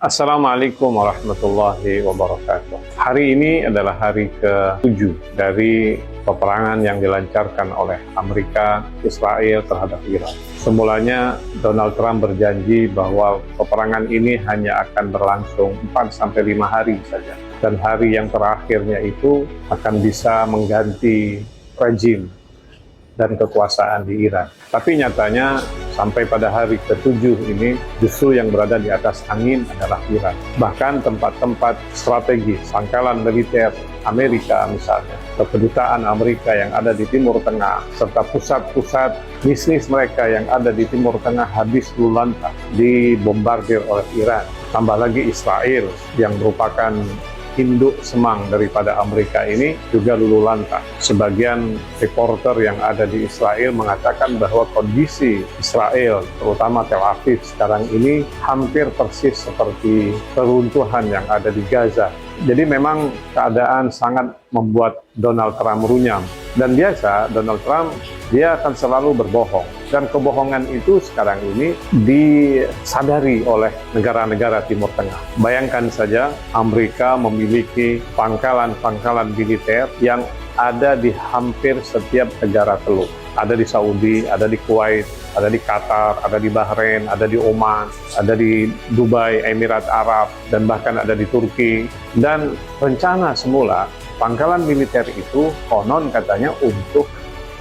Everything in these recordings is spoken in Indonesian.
Assalamualaikum warahmatullahi wabarakatuh. Hari ini adalah hari ke-7 dari peperangan yang dilancarkan oleh Amerika, Israel terhadap Iran. Semulanya Donald Trump berjanji bahwa peperangan ini hanya akan berlangsung 4-5 hari saja. Dan hari yang terakhirnya itu akan bisa mengganti rejim dan kekuasaan di Iran. Tapi nyatanya sampai pada hari ke-7 ini justru yang berada di atas angin adalah Iran. Bahkan tempat-tempat strategis, pangkalan militer Amerika misalnya, kedutaan Amerika yang ada di Timur Tengah, serta pusat-pusat bisnis mereka yang ada di Timur Tengah habis lulantak dibombardir oleh Iran. Tambah lagi Israel yang merupakan induk semang daripada Amerika ini juga luluh lantak. Sebagian reporter yang ada di Israel mengatakan bahwa kondisi Israel, terutama Tel Aviv sekarang ini hampir persis seperti keruntuhan yang ada di Gaza. Jadi memang keadaan sangat membuat Donald Trump runyam. Dan biasa Donald Trump dia akan selalu berbohong. Dan kebohongan itu sekarang ini disadari oleh negara-negara Timur Tengah. Bayangkan saja Amerika memiliki pangkalan-pangkalan militer yang ada di hampir setiap negara teluk. Ada di Saudi, ada di Kuwait, ada di Qatar, ada di Bahrain, ada di Oman, ada di Dubai, Emirat Arab, dan bahkan ada di Turki. Dan rencana semula pangkalan militer itu konon katanya untuk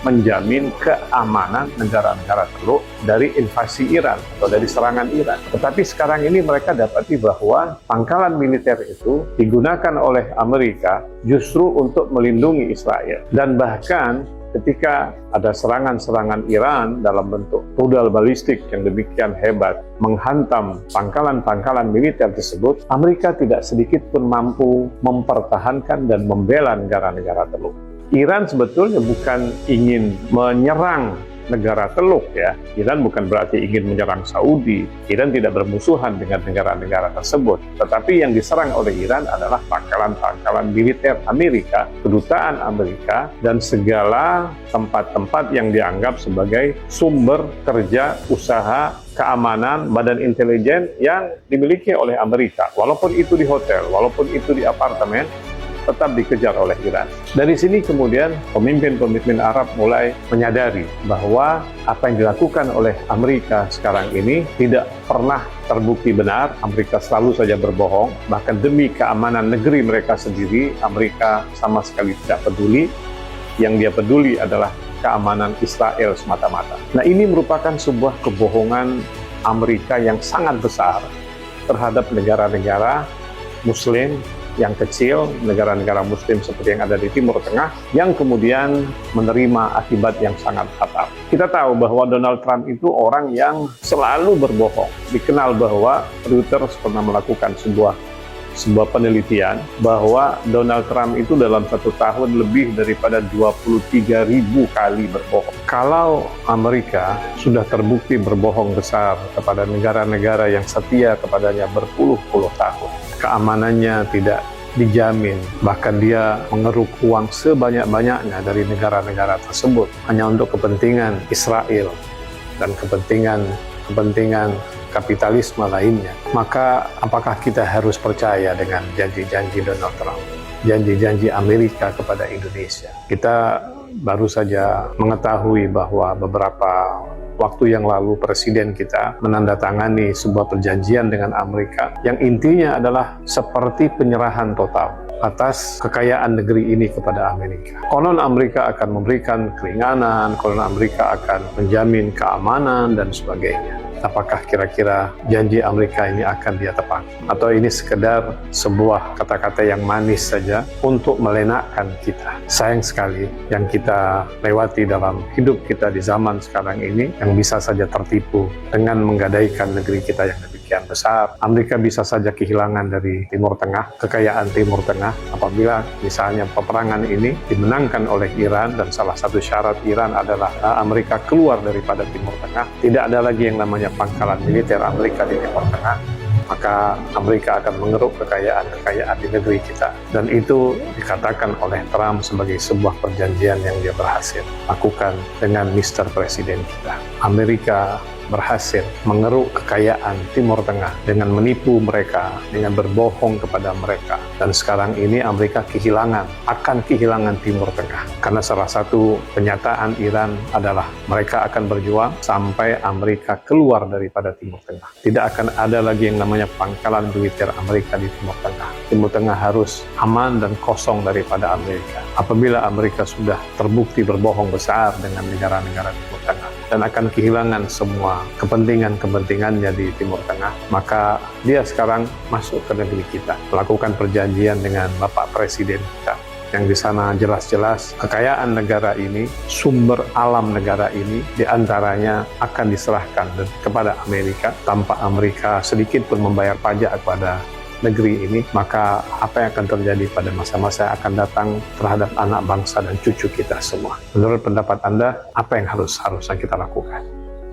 menjamin keamanan negara-negara teluk dari invasi Iran atau dari serangan Iran. Tetapi sekarang ini mereka dapati bahwa pangkalan militer itu digunakan oleh Amerika justru untuk melindungi Israel. Dan bahkan ketika ada serangan-serangan Iran dalam bentuk rudal balistik yang demikian hebat menghantam pangkalan-pangkalan militer tersebut, Amerika tidak sedikit pun mampu mempertahankan dan membela negara-negara teluk. Iran sebetulnya bukan ingin menyerang negara teluk ya. Iran bukan berarti ingin menyerang Saudi. Iran tidak bermusuhan dengan negara-negara tersebut. Tetapi yang diserang oleh Iran adalah pangkalan-pangkalan militer Amerika, kedutaan Amerika, dan segala tempat-tempat yang dianggap sebagai sumber kerja, usaha, keamanan, badan intelijen yang dimiliki oleh Amerika. Walaupun itu di hotel, walaupun itu di apartemen, tetap dikejar oleh Iran. Dari sini kemudian pemimpin-pemimpin Arab mulai menyadari bahwa apa yang dilakukan oleh Amerika sekarang ini tidak pernah terbukti benar. Amerika selalu saja berbohong, bahkan demi keamanan negeri mereka sendiri, Amerika sama sekali tidak peduli. Yang dia peduli adalah keamanan Israel semata-mata. Nah, ini merupakan sebuah kebohongan Amerika yang sangat besar terhadap negara-negara Muslim yang kecil, negara-negara Muslim seperti yang ada di Timur Tengah, yang kemudian menerima akibat yang sangat fatal. Kita tahu bahwa Donald Trump itu orang yang selalu berbohong. Dikenal bahwa Reuters pernah melakukan sebuah penelitian bahwa Donald Trump itu dalam 1 tahun lebih daripada 23.000 kali berbohong. Kalau Amerika sudah terbukti berbohong besar kepada negara-negara yang setia kepadanya berpuluh-puluh tahun, keamanannya tidak dijamin, bahkan dia mengeruk uang sebanyak-banyaknya dari negara-negara tersebut hanya untuk kepentingan Israel dan kepentingan kapitalisme lainnya, maka apakah kita harus percaya dengan janji-janji Donald Trump, janji-janji Amerika kepada Indonesia? Kita baru saja mengetahui bahwa beberapa waktu yang lalu Presiden kita menandatangani sebuah perjanjian dengan Amerika yang intinya adalah seperti penyerahan total atas kekayaan negeri ini kepada Amerika. Konon Amerika akan memberikan keringanan, konon Amerika akan menjamin keamanan dan sebagainya. Apakah kira-kira janji Amerika ini akan dia tepati? Atau ini sekedar sebuah kata-kata yang manis saja untuk melenakkan kita? Sayang sekali yang kita lewati dalam hidup kita di zaman sekarang ini, yang bisa saja tertipu dengan menggadaikan negeri kita yang demikian besar. Amerika bisa saja kehilangan dari Timur Tengah, kekayaan Timur Tengah, apabila misalnya peperangan ini dimenangkan oleh Iran, dan salah satu syarat Iran adalah Amerika keluar daripada Timur Tengah. Tidak ada lagi yang namanya pangkalan militer Amerika di Timur Tengah, maka Amerika akan mengeruk kekayaan di negeri kita. Dan itu dikatakan oleh Trump sebagai sebuah perjanjian yang dia berhasil lakukan dengan Mr. Presiden kita. Amerika berhasil mengeruk kekayaan Timur Tengah dengan menipu mereka, dengan berbohong kepada mereka. Dan sekarang ini Amerika akan kehilangan Timur Tengah. Karena salah satu penyataan Iran adalah mereka akan berjuang sampai Amerika keluar daripada Timur Tengah. Tidak akan ada lagi yang namanya pangkalan militer Amerika di Timur Tengah. Timur Tengah harus aman dan kosong daripada Amerika. Apabila Amerika sudah terbukti berbohong besar dengan negara-negara Timur Tengah dan akan kehilangan semua kepentingannya di Timur Tengah, maka dia sekarang masuk ke negeri kita, melakukan perjanjian dengan Bapak Presiden kita, yang di sana jelas-jelas kekayaan negara ini, sumber alam negara ini diantaranya akan diserahkan kepada Amerika tanpa Amerika sedikit pun membayar pajak kepada negeri ini. Maka apa yang akan terjadi pada masa-masa akan datang terhadap anak bangsa dan cucu kita semua? Menurut pendapat Anda, apa yang harusnya kita lakukan?